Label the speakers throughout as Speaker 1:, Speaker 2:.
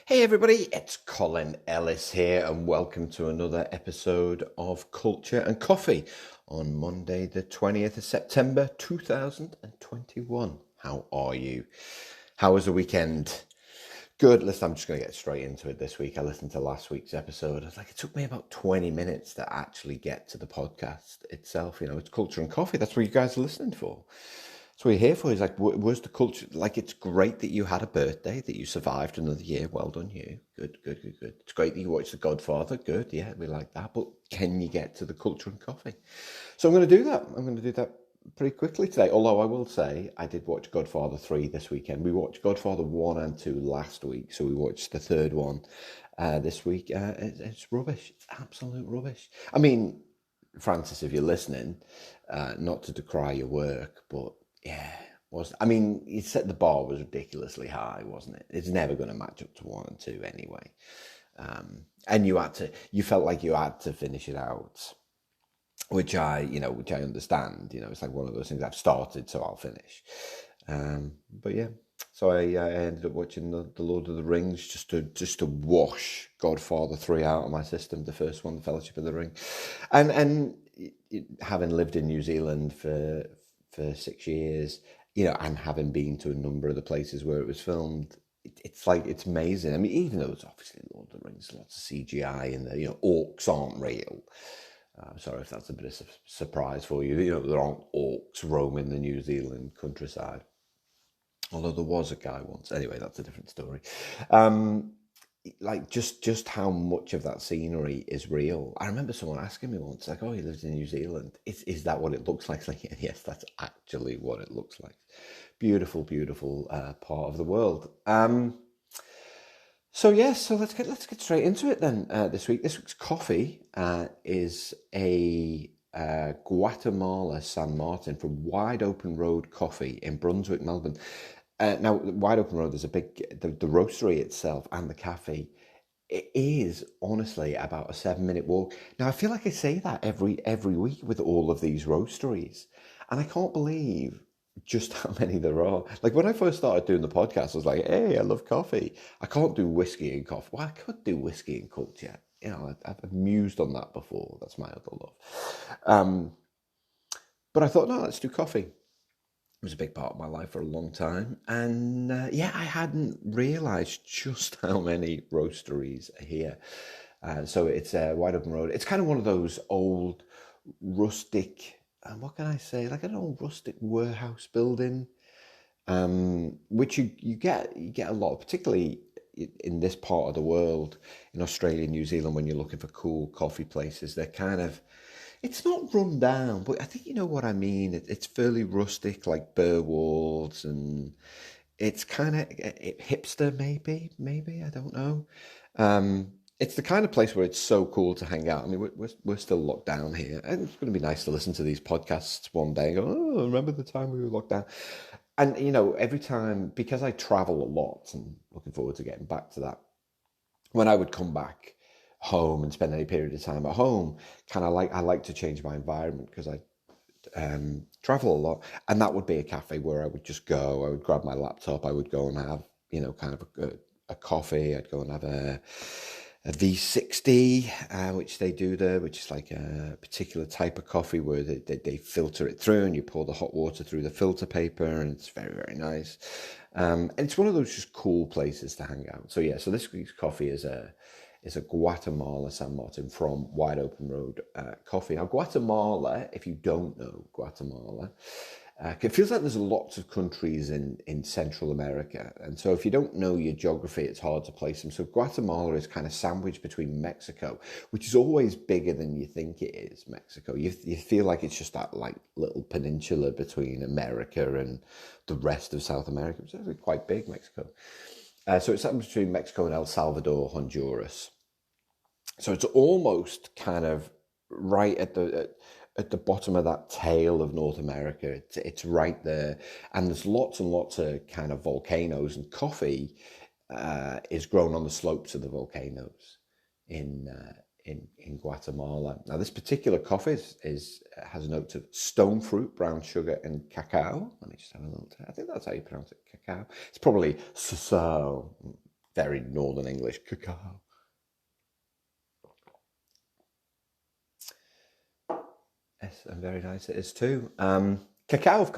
Speaker 1: Hey everybody, it's Colin Ellis here, and welcome to another episode of Culture and Coffee on Monday, the 20th of September 2021. How are you? How was the weekend? Good. Listen, I'm just going to get straight into it this week. I listened to last week's episode. It took me about 20 minutes to actually get to the podcast itself. It's Culture and Coffee. That's what you guys are listening for. That's what you're here for. Is where's the culture? It's great that you had a birthday, that you survived another year. Well done, you. Good, good, good, good. It's great that you watched The Godfather. Good, yeah, we like that. But can you get to the Culture and Coffee? So I'm going to do that. I'm going to do that pretty quickly today. Although I will say I did watch Godfather 3 this weekend. We watched Godfather 1 and 2 last week, so we watched the third one this week. It's rubbish. It's absolute rubbish. I mean, Francis, if you're listening, not to decry your work, but yeah, you said the bar was ridiculously high, wasn't it? It's never going to match up to 1 and 2 anyway. And you felt like you had to finish it out, which I understand. It's like one of those things I've started, so I'll finish. But yeah, so I ended up watching the Lord of the Rings just to wash Godfather 3 out of my system. The first one, the Fellowship of the Ring, and having lived in New Zealand for 6 years, and having been to a number of the places where it was filmed. It's amazing. I mean, even though it's obviously Lord of the Rings, lots of CGI in there, orcs aren't real. I'm sorry if that's a bit of a surprise for you. There aren't orcs roaming the New Zealand countryside. Although there was a guy once. Anyway, that's a different story. Just how much of that scenery is real. I remember someone asking me once, like, "Oh, he lives in New Zealand. Is that what it looks like?" Like, yes, that's actually what it looks like. Beautiful, beautiful part of the world. So yes, so let's get straight into it then. This week's coffee is a Guatemala San Martin from Wide Open Road Coffee in Brunswick, Melbourne. Now, Wide Open Road, there's a big the roastery itself and the cafe. It is honestly about a 7-minute walk. Now, I feel like I say that every week with all of these roasteries, and I can't believe just how many there are. Like when I first started doing the podcast, I was like, "Hey, I love coffee. I can't do whiskey and coffee. Well, I could do whiskey and culture. I've mused on that before. That's my other love." But I thought, no, let's do coffee. It was a big part of my life for a long time, and I hadn't realised just how many roasteries are here. So it's a Wide Open Road. It's kind of one of those old rustic, what can I say, like an old rustic warehouse building, which you get a lot of, particularly in this part of the world, in Australia, New Zealand, when you're looking for cool coffee places. They're kind of, it's not run down, but I think you know what I mean. It's fairly rustic, like bare walls, and it's kind of hipster, maybe I don't know. It's the kind of place where it's so cool to hang out. I mean, we're still locked down here, and it's going to be nice to listen to these podcasts one day and go, "Oh, remember the time we were locked down?" And every time, because I travel a lot, and looking forward to getting back to that. When I would come back home and spend any period of time at home, I like to change my environment because I travel a lot, and that would be a cafe where I would just go. I would grab my laptop. I would go and have kind of a coffee. I'd go and have a V60, which they do there, which is like a particular type of coffee where they filter it through, and you pour the hot water through the filter paper, and it's very, very nice. And it's one of those just cool places to hang out. So yeah, so this week's coffee is a Guatemala San Martin from Wide Open Road Coffee. Now, Guatemala, if you don't know Guatemala, it feels like there's lots of countries in Central America. And so if you don't know your geography, it's hard to place them. So Guatemala is kind of sandwiched between Mexico, which is always bigger than you think it is, Mexico. You feel like it's just that like little peninsula between America and the rest of South America. It's actually quite big, Mexico. So it's sandwiched between Mexico and El Salvador, Honduras. So it's almost kind of right at the bottom of that tail of North America. It's right there, and there's lots and lots of kind of volcanoes, and coffee is grown on the slopes of the volcanoes in Guatemala. Now, this particular coffee has notes of stone fruit, brown sugar, and cacao. Let me just have a little. I think that's how you pronounce it, cacao. It's probably so. very Northern English, cacao. Yes, and very nice it is too. Cacao, of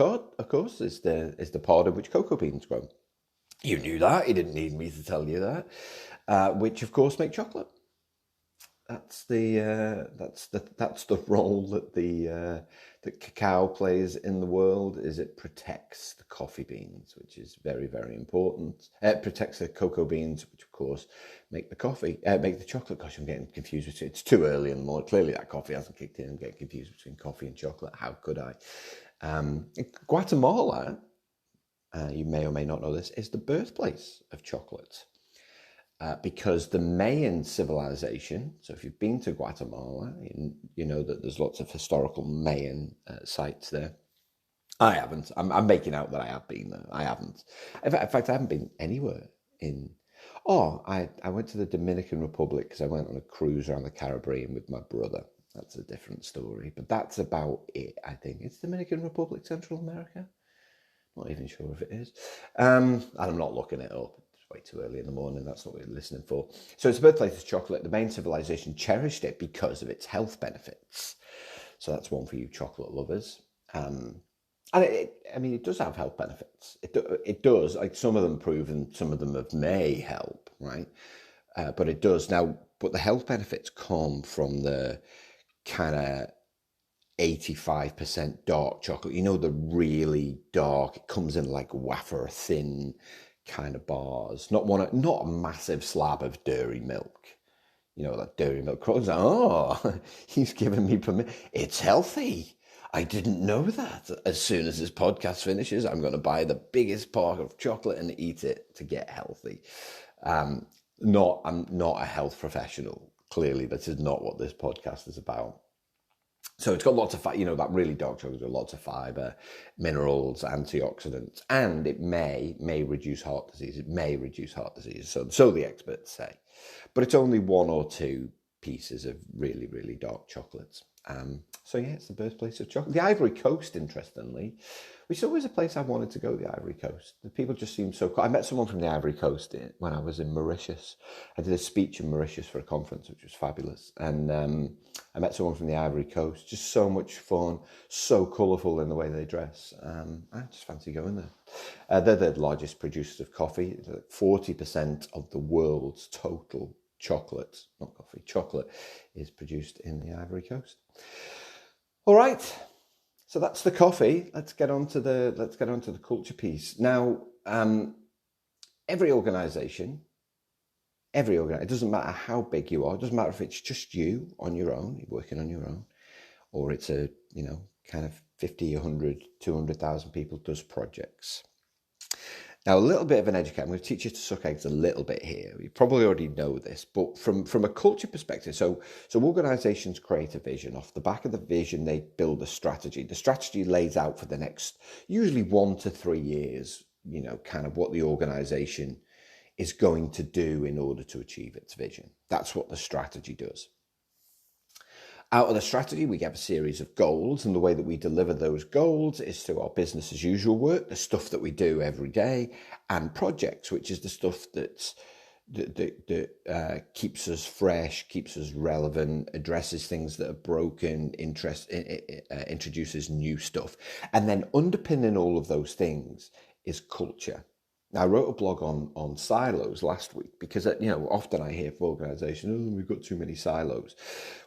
Speaker 1: course, is the pod in which cocoa beans grow. You knew that. You didn't need me to tell you that. Which, of course, make chocolate. That's the role that cacao plays in the world. Is it protects the coffee beans, which is very, very important. It protects the cocoa beans, which of course make the chocolate. Gosh, I'm getting confused with it. It's too early in the morning. Clearly, that coffee hasn't kicked in. I'm getting confused between coffee and chocolate. How could I? Guatemala, you may or may not know this, is the birthplace of chocolate. Because the Mayan civilization, so if you've been to Guatemala, you know that there's lots of historical Mayan sites there. I haven't. I'm making out that I have been there. I haven't. In fact, I haven't been anywhere in... Oh, I went to the Dominican Republic because I went on a cruise around the Caribbean with my brother. That's a different story. But that's about it, I think. It's Dominican Republic, Central America? Not even sure if it is. And I'm not looking it up. Way too early in the morning, that's what we're listening for. So it's the birthplace of chocolate. The Mayan civilization cherished it because of its health benefits. So that's one for you chocolate lovers. And it does have health benefits. It does. Like some of them proven, some of them may help, right? But it does. Now, but the health benefits come from the kind of 85% dark chocolate. You know, the really dark, it comes in like wafer thin kind of bars, not a massive slab of dairy milk. You know, that dairy milk crows. Oh, he's giving me permission. It's healthy. I didn't know that. As soon as this podcast finishes, I'm going to buy the biggest part of chocolate and eat it to get healthy. I'm not a health professional. Clearly, this is not what this podcast is about. So it's got lots of, that really dark chocolate with lots of fiber, minerals, antioxidants, and it may reduce heart disease. It may reduce heart disease, so the experts say. But it's only one or two pieces of really, really dark chocolates. So yeah, it's the birthplace of chocolate. The Ivory Coast, interestingly, which is always a place I've wanted to go, the Ivory Coast. The people just seem so cool. I met someone from the Ivory Coast when I was in Mauritius. I did a speech in Mauritius for a conference, which was fabulous. And I met someone from the Ivory Coast. Just so much fun, so colourful in the way they dress. I just fancy going there. They're the largest producers of coffee. 40% of the world's total chocolate is produced in the Ivory Coast. All right, so that's the coffee. Let's get on to the culture piece now. Every organisation, it doesn't matter how big you are. It doesn't matter if it's just you on your own, you're working on your own, or it's a kind of 50, 100, 200,000 people does projects. Now, a little bit of an educator. I'm going to teach you to suck eggs a little bit here. You probably already know this, but from a culture perspective, so organizations create a vision. Off the back of the vision, they build a strategy. The strategy lays out for the next, usually 1 to 3 years, kind of what the organization is going to do in order to achieve its vision. That's what the strategy does. Out of the strategy, we get a series of goals, and the way that we deliver those goals is through our business as usual work, the stuff that we do every day, and projects, which is the stuff that keeps us fresh, keeps us relevant, addresses things that are broken, introduces new stuff. And then underpinning all of those things is culture. Now, I wrote a blog on silos last week because, often I hear from organizations, we've got too many silos.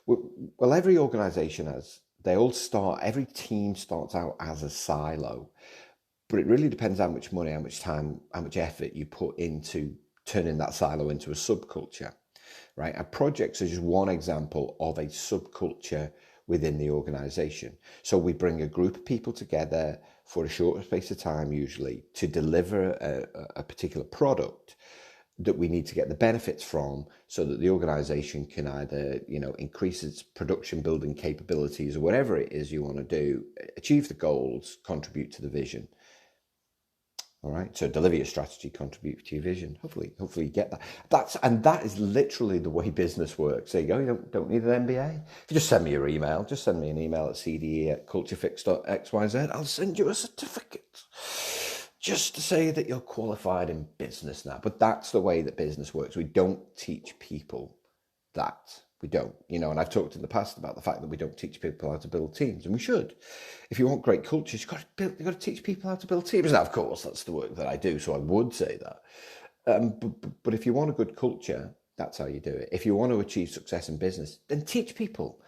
Speaker 1: Well, every organization every team starts out as a silo, but it really depends how much money, how much time, how much effort you put into turning that silo into a subculture, right? And projects are just one example of a subculture within the organization. So we bring a group of people together for a short space of time, usually, to deliver a particular product that we need to get the benefits from, so that the organization can either, increase its production building capabilities or whatever it is you want to do, achieve the goals, contribute to the vision. All right, so deliver your strategy, contribute to your vision. Hopefully you get that. That is literally the way business works. There you go. You don't need an MBA. If you just send me your email, just send me an email at cde@culturefix.xyz. I'll send you a certificate. just to say that you're qualified in business now. But that's the way that business works. We don't teach people that. We don't, and I've talked in the past about the fact that we don't teach people how to build teams, and we should. If you want great cultures, you've got to teach people how to build teams. Now, of course, that's the work that I do, so I would say that. But if you want a good culture, that's how you do it. If you want to achieve success in business, then teach people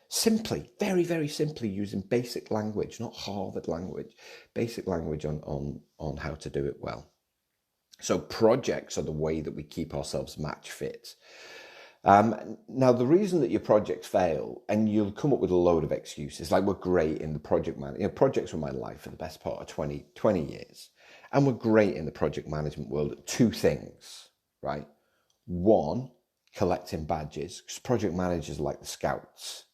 Speaker 1: simply, very, very simply, using basic language, not Harvard language, basic language on how to do it well. So projects are the way that we keep ourselves match fit. Now, the reason that your projects fail, and you'll come up with a load of excuses, like we're great in the project management. Projects were my life for the best part of 20 years. And we're great in the project management world at two things, right? One, collecting badges, because project managers are like the scouts.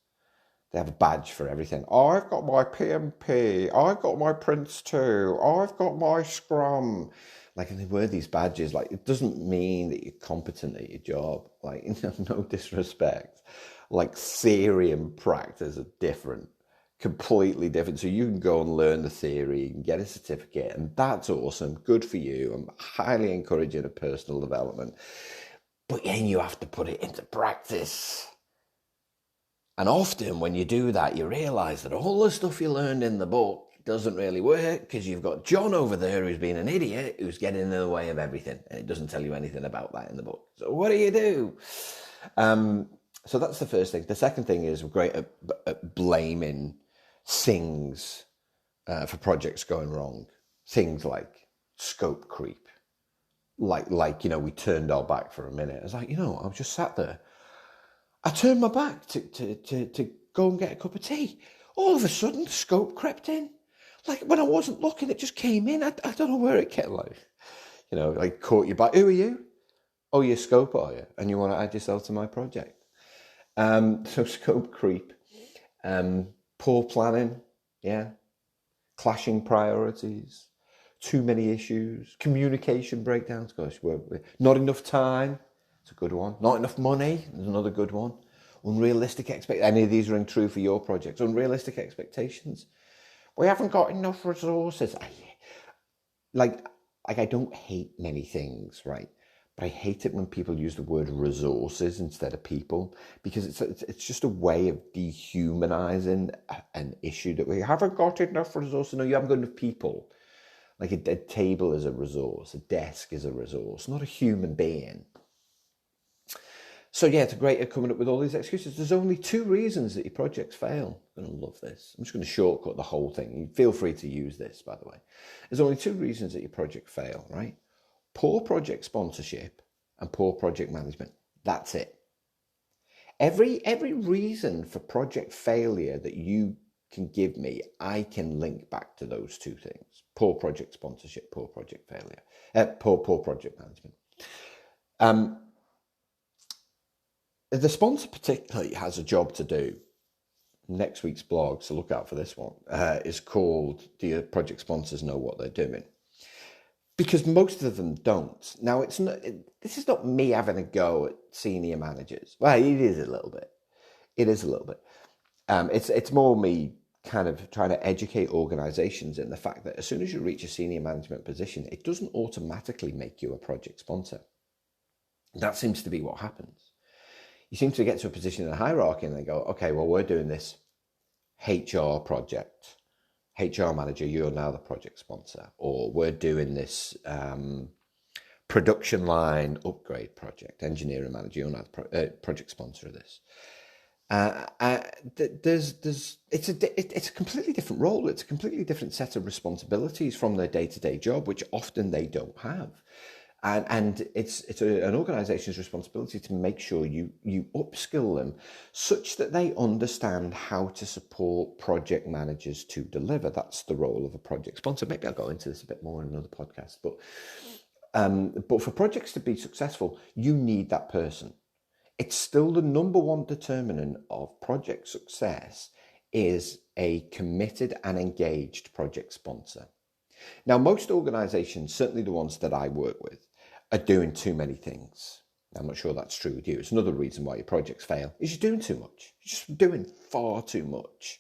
Speaker 1: They have a badge for everything. Oh, I've got my PMP. I've got my Prince 2. I've got my Scrum. Like, and they wear these badges. Like, it doesn't mean that you're competent at your job. Like, no disrespect. Like, theory and practice are different. Completely different. So you can go and learn the theory, you can get a certificate, and that's awesome. Good for you. I'm highly encouraging of personal development. But then you have to put it into practice. And often when you do that, you realize that all the stuff you learned in the book doesn't really work, because you've got John over there who's been an idiot, who's getting in the way of everything, and it doesn't tell you anything about that in the book. So what do? So that's the first thing. The second thing is we're great at blaming things for projects going wrong. Things like scope creep. Like we turned our back for a minute. It's like, I was just sat there. I turned my back to go and get a cup of tea. All of a sudden, the scope crept in. Like, when I wasn't looking, it just came in. I don't know where it came, like caught you back. Who are you? Oh, you're scope, are you? And you want to add yourself to my project. So scope creep, poor planning, clashing priorities, too many issues, communication breakdowns. Gosh, not enough time. It's a good one. Not enough money. There's another good one. Unrealistic expectations. Any of these ring true for your projects? Unrealistic expectations. We haven't got enough resources. I don't hate many things, right? But I hate it when people use the word resources instead of people, because it's just a way of dehumanizing an issue that we haven't got enough resources. No, you haven't got enough people. Like a table is a resource, a desk is a resource, not a human being. So it's great at coming up with all these excuses. There's only two reasons that your projects fail. I'm going to love this. I'm just going to shortcut the whole thing. Feel free to use this, by the way. There's only two reasons that your project fail, right? Poor project sponsorship and poor project management. That's it. Every reason for project failure that you can give me, I can link back to those two things. Poor project sponsorship, poor project failure, poor project management. The sponsor particularly has a job to do. Next week's blog, so look out for this one, is called Do Your Project Sponsors Know What They're Doing? Because most of them don't. Now, this is not me having a go at senior managers. Well, it is a little bit. It's more me kind of trying to educate organizations in the fact that as soon as you reach a senior management position, it doesn't automatically make you a project sponsor. That seems to be what happens. You seem to get to a position in the hierarchy and they go, okay, well, we're doing this HR project. HR manager, you're now the project sponsor. Or we're doing this production line upgrade project. Engineering manager, you're now the project sponsor of this. It's a completely different role. It's a completely different set of responsibilities from their day-to-day job, which often they don't have. And it's an organization's responsibility to make sure you upskill them such that they understand how to support project managers to deliver. That's the role of a project sponsor. Maybe I'll go into this a bit more in another podcast. But for projects to be successful, you need that person. It's still the number one determinant of project success is a committed and engaged project sponsor. Now, most organizations, certainly the ones that I work with, are doing too many things. I'm not sure that's true with you. It's another reason why your projects fail, is you're doing too much. You're just doing far too much.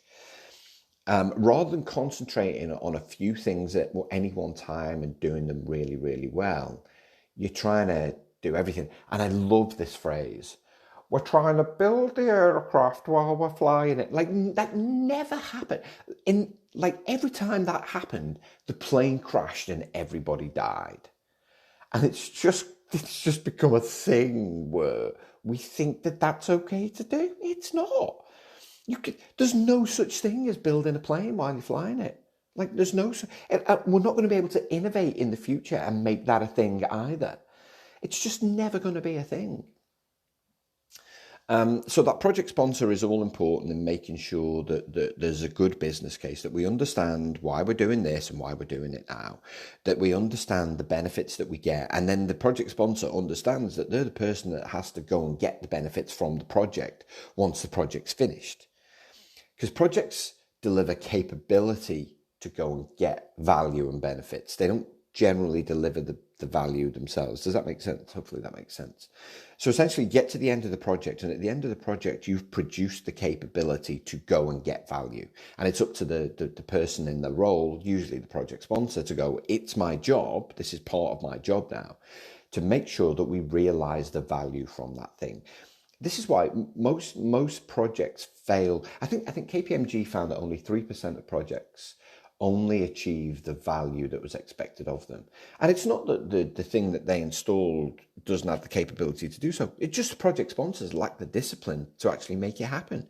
Speaker 1: rather than concentrating on a few things at any one time and doing them really, really well, you're trying to do everything. And I love this phrase. We're trying to build the aircraft while we're flying it. Like that never happened. In like every time that happened, the plane crashed and everybody died. And it's just become a thing where we think that that's okay to do. It's not. There's no such thing as building a plane while you're flying it. Like there's no, we're not going to be able to innovate in the future and make that a thing either. It's just never going to be a thing. So that project sponsor is all important in making sure that there's a good business case, that we understand why we're doing this and why we're doing it now, that we understand the benefits that we get. And then the project sponsor understands that they're the person that has to go and get the benefits from the project once the project's finished. Because projects deliver capability to go and get value and benefits. They don't generally deliver the value themselves. Does that make sense? Hopefully that makes sense. So essentially get to the end of the project, and at the end of the project, you've produced the capability to go and get value. And it's up to the person in the role, usually the project sponsor, to go, it's my job, this is part of my job now, to make sure that we realize the value from that thing. This is why most projects fail. I think KPMG found that only 3% of projects only achieve the value that was expected of them. And it's not that the thing that they installed doesn't have the capability to do so. It's just project sponsors lack the discipline to actually make it happen.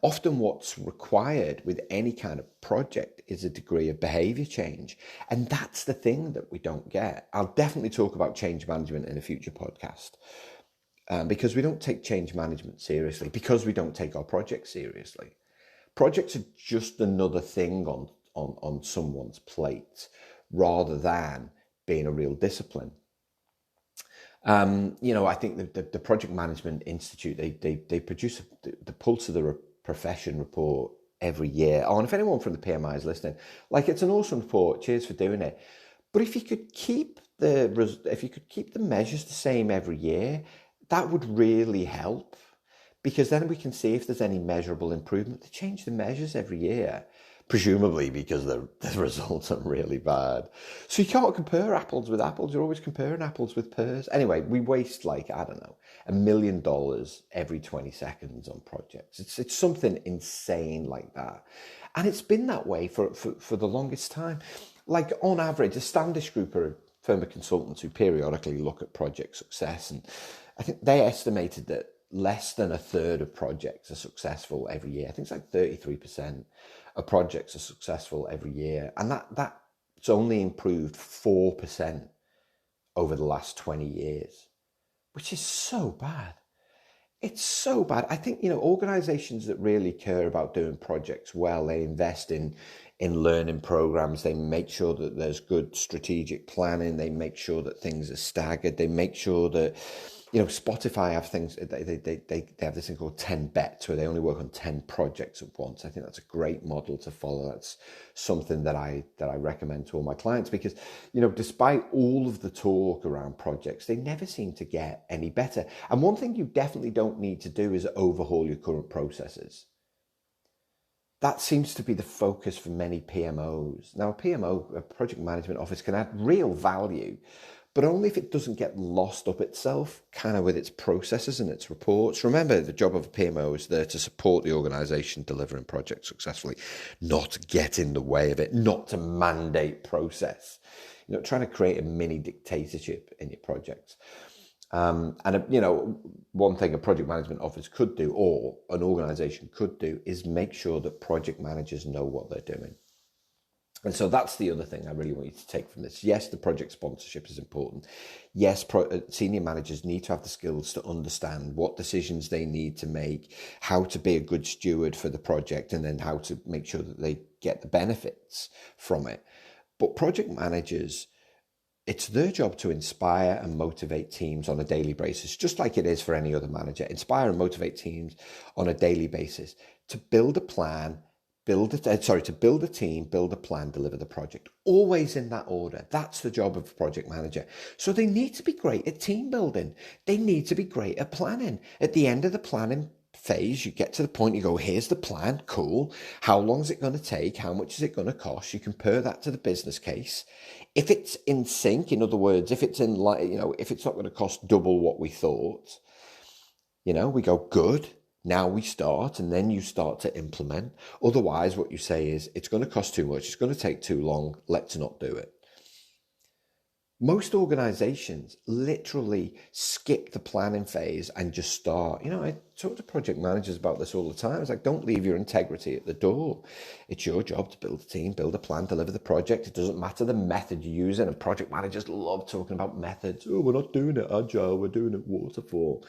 Speaker 1: Often what's required with any kind of project is a degree of behavior change. And that's the thing that we don't get. I'll definitely talk about change management in a future podcast. Because we don't take change management seriously, because we don't take our projects seriously. Projects are just another thing on someone's plate rather than being a real discipline. I think the Project Management Institute, they produce the Pulse of the Profession report every year. Oh, and if anyone from the PMI is listening, like it's an awesome report. Cheers for doing it. But if you could keep the measures the same every year, that would really help, because then we can see if there's any measurable improvement. They change the measures every year, presumably because the results are really bad. So you can't compare apples with apples. You're always comparing apples with pears. Anyway, we waste $1 million every 20 seconds on projects. It's something insane like that. And it's been that way for the longest time. Like on average, a Standish Group are a firm of consultants who periodically look at project success, and I think they estimated that less than a third of projects are successful every year. I think it's like 33% of projects are successful every year. And that's only improved 4% over the last 20 years, which is so bad. It's so bad. I think, organizations that really care about doing projects well, they invest in learning programs. They make sure that there's good strategic planning. They make sure that things are staggered. They make sure that, Spotify have things, they have this thing called 10 bets, where they only work on 10 projects at once. I think that's a great model to follow. That's something that I recommend to all my clients, because, despite all of the talk around projects, they never seem to get any better. And one thing you definitely don't need to do is overhaul your current processes. That seems to be the focus for many PMOs. Now, a PMO, a project management office, can add real value, but only if it doesn't get lost up itself, kind of with its processes and its reports. Remember, the job of a PMO is there to support the organization delivering projects successfully, not to get in the way of it, not to mandate process. Trying to create a mini dictatorship in your projects. And one thing a project management office could do, or an organization could do, is make sure that project managers know what they're doing. And so that's the other thing I really want you to take from this. Yes, the project sponsorship is important. Yes, senior managers need to have the skills to understand what decisions they need to make, how to be a good steward for the project, and then how to make sure that they get the benefits from it. But project managers, it's their job to inspire and motivate teams on a daily basis, just like it is for any other manager. Inspire and motivate teams on a daily basis to build a plan, to build a team, build a plan, deliver the project. Always in that order. That's the job of a project manager. So they need to be great at team building. They need to be great at planning. At the end of the planning phase, you get to the point, you go, here's the plan, cool. How long is it going to take? How much is it going to cost? You compare that to the business case. If it's in sync, in other words, if it's if it's not going to cost double what we thought, we go, good. Now we start, and then you start to implement. Otherwise, what you say is, it's going to cost too much. It's going to take too long. Let's not do it. Most organizations literally skip the planning phase and just start. I talk to project managers about this all the time. It's like, don't leave your integrity at the door. It's your job to build a team, build a plan, deliver the project. It doesn't matter the method you're using. And project managers love talking about methods. Oh, we're not doing it agile, we're doing it waterfall.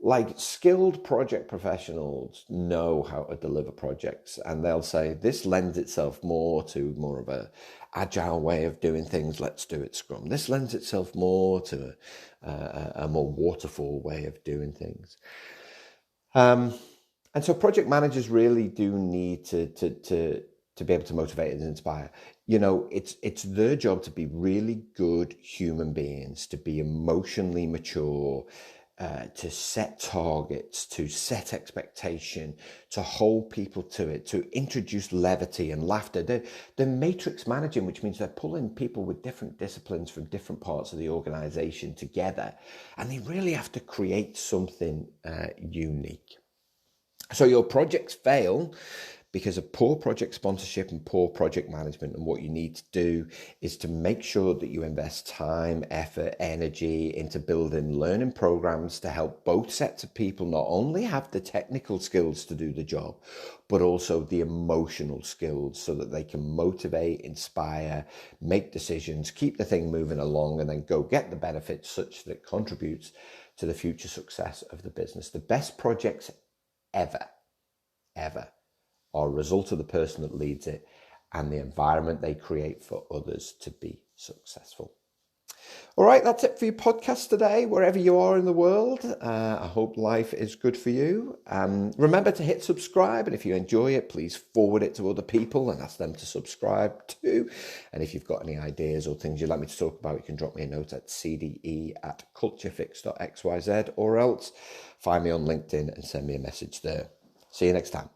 Speaker 1: Like, skilled project professionals know how to deliver projects, and they'll say, this lends itself more to more of a agile way of doing things. Let's do it Scrum. This lends itself more to a more waterfall way of doing things. And so project managers really do need to be able to motivate and inspire. It's their job to be really good human beings, to be emotionally mature, to set targets, to set expectation, to hold people to it, to introduce levity and laughter. They're matrix managing, which means they're pulling people with different disciplines from different parts of the organization together. And they really have to create something unique. So your projects fail because of poor project sponsorship and poor project management. And what you need to do is to make sure that you invest time, effort, energy into building learning programs to help both sets of people not only have the technical skills to do the job, but also the emotional skills so that they can motivate, inspire, make decisions, keep the thing moving along, and then go get the benefits such that it contributes to the future success of the business. The best projects ever are a result of the person that leads it and the environment they create for others to be successful. All right, that's it for your podcast today, wherever you are in the world. I hope life is good for you. Remember to hit subscribe, and if you enjoy it, please forward it to other people and ask them to subscribe too. And if you've got any ideas or things you'd like me to talk about, you can drop me a note at cde@culturefix.xyz, or else find me on LinkedIn and send me a message there. See you next time.